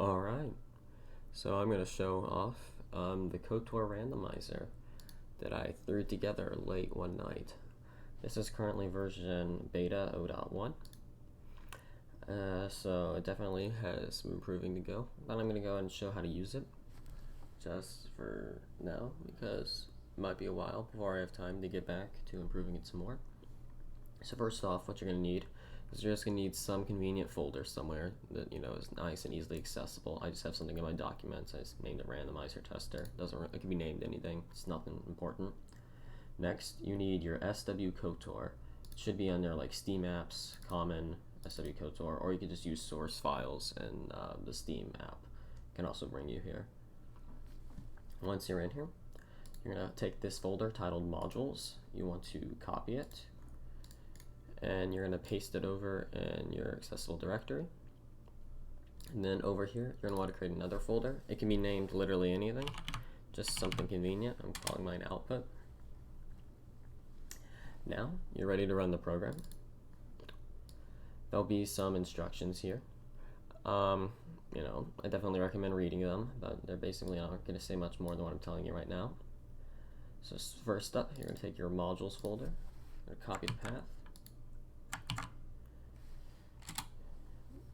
Alright, so I'm going to show off the KotOR randomizer that I threw together late one night. This is currently version beta 0.1, so it definitely has some improving to go. But I'm going to go ahead and show how to use it just for now, because it might be a while before I have time to get back to improving it some more. So first off, what you're going to need is you're just going to need some convenient folder somewhere that is nice and easily accessible. I just have something in my documents. I just named it Randomizer Tester. It can be named anything. It's nothing important. Next, you need your SW KotOR. It should be under like Steam Apps, Common, SW KotOR, or you could just use source files and the Steam app can also bring you here. Once you're in here, you're going to take this folder titled Modules. You want to copy it, and you're going to paste it over in your accessible directory. And then over here, you're going to want to create another folder. It can be named literally anything, just something convenient. I'm calling mine Output. Now, you're ready to run the program. There'll be some instructions here. I definitely recommend reading them, but they're basically not going to say much more than what I'm telling you right now. So first up, you're going to take your modules folder, you're going to copy the path.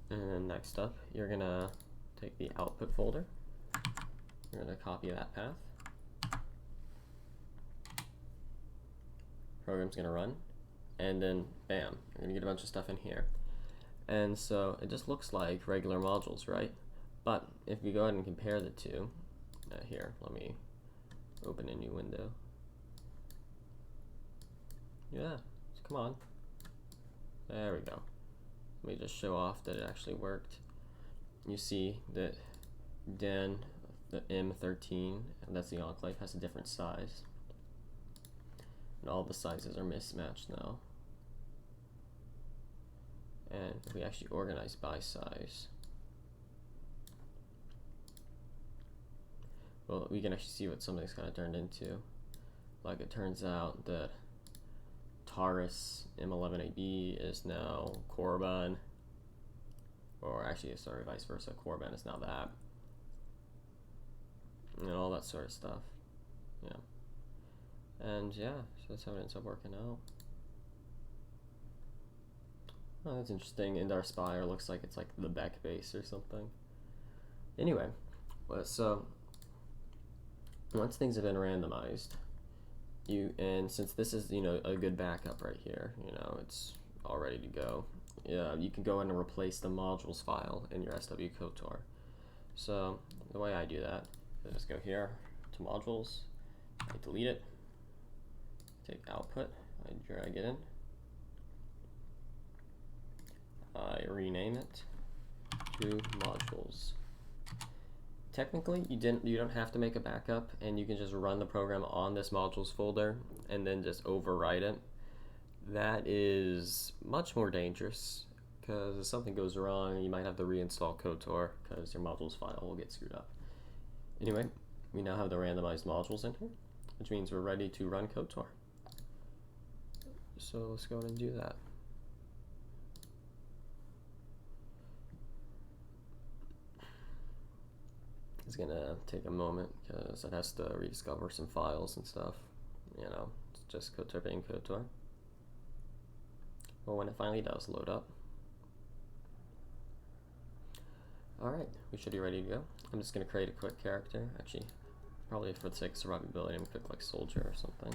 And then next up, you're going to take the output folder. You're going to copy that path. Program's going to run. And then, bam, you're going to get a bunch of stuff in here. And so it just looks like regular modules, right? But if you go ahead and compare the two, here, let me open a new window. Yeah, come on. There we go. Let me just show off that it actually worked. You see that Den, the M13, and that's the enclave, has a different size. And all the sizes are mismatched now. And if we actually organize by size, well, we can actually see what something's kind of turned into. Like, it turns out that Taurus M11AB is now Korban, or actually, sorry, vice versa. Korban is now that, and all that sort of stuff. Yeah, and yeah, so that's how it ends up working out. Oh, that's interesting. Indar Spire looks like it's like the Beck base or something. Anyway, so once things have been randomized, and since this is a good backup right here, it's all ready to go. Yeah, you can go in and replace the modules file in your SW KotOR. So the way I do that is just go here to modules, I delete it, take output, I drag it in, I rename it to modules. Technically, you don't have to make a backup, and you can just run the program on this modules folder and then just overwrite it. That is much more dangerous, because if something goes wrong, you might have to reinstall KotOR because your modules file will get screwed up. Anyway, we now have the randomized modules in here, which means we're ready to run KotOR. So let's go ahead and do that. It's gonna take a moment because it has to rediscover some files and stuff. It's just KotOR being KotOR. Well, when it finally does load up, alright, we should be ready to go. I'm just gonna create a quick character. Actually, probably for the sake of survivability, I'm gonna pick like soldier or something.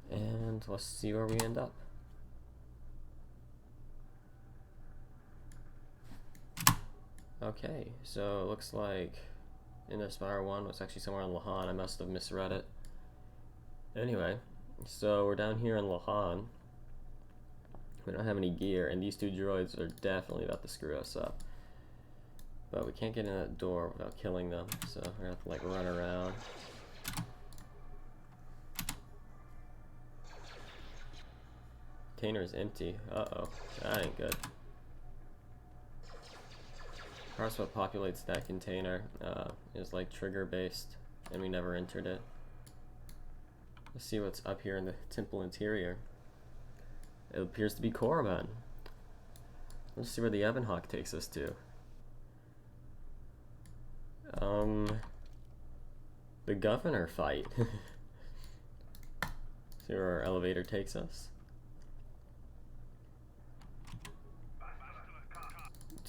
And let's see where we end up. Okay, so it looks like Indar Spire 1 was actually somewhere in Lahan. I must have misread it. Anyway, so we're down here in Lahan. We don't have any gear, and these two droids are definitely about to screw us up. But we can't get in that door without killing them, so we're gonna have to like run around. Container is empty. Uh-oh, that ain't good. Perhaps what populates that container is like trigger based, and we never entered it. Let's see what's up here in the temple interior. It appears to be Korban. Let's see where the Evanhawk takes us to. The governor fight. See where our elevator takes us.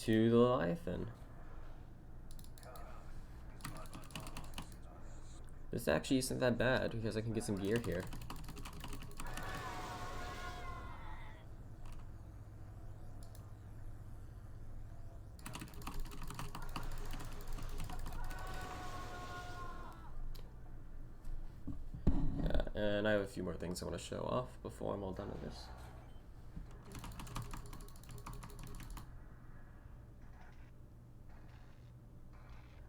To the Leviathan. This actually isn't that bad because I can get some gear here. Yeah, and I have a few more things I want to show off before I'm all done with this.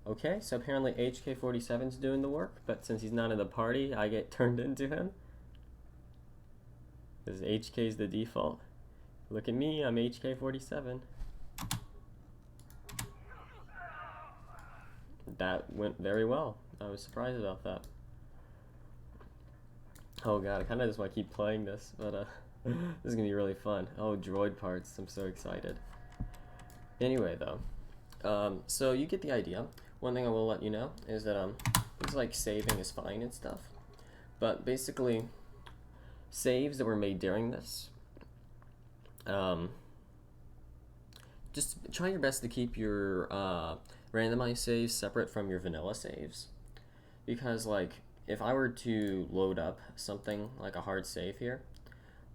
Okay, so apparently HK47's doing the work, but since he's not in the party, I get turned into him. Because HK's the default. Look at me, I'm HK47. That went very well. I was surprised about that. Oh god, I kind of just want to keep playing this, but this is going to be really fun. Oh, droid parts, I'm so excited. Anyway, though, so you get the idea. One thing I will let you know is that things like saving is fine and stuff, but basically saves that were made during this, just try your best to keep your randomized saves separate from your vanilla saves, because like if I were to load up something like a hard save here,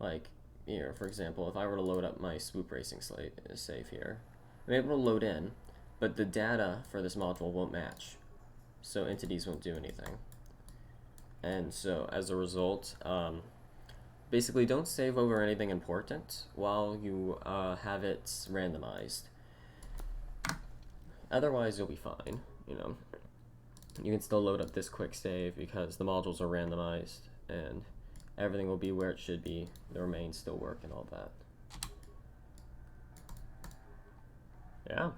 like here for example, if I were to load up my swoop racing save here, I'm able to load in, but the data for this module won't match, so entities won't do anything. And so as a result, basically don't save over anything important while you have it randomized. Otherwise you'll be fine, you know. You can still load up this quick save because the modules are randomized and everything will be where it should be, the remains still work and all that. Yeah.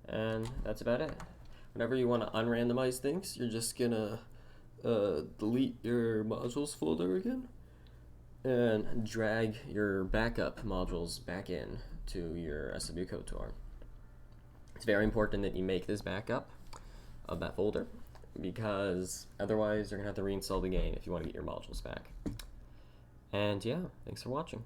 And that's about it. Whenever you want to unrandomize things, you're just gonna delete your modules folder again and drag your backup modules back in to your SW KotOR. It's very important that you make this backup of that folder because otherwise you're gonna have to reinstall the game if you want to get your modules back. And yeah, thanks for watching.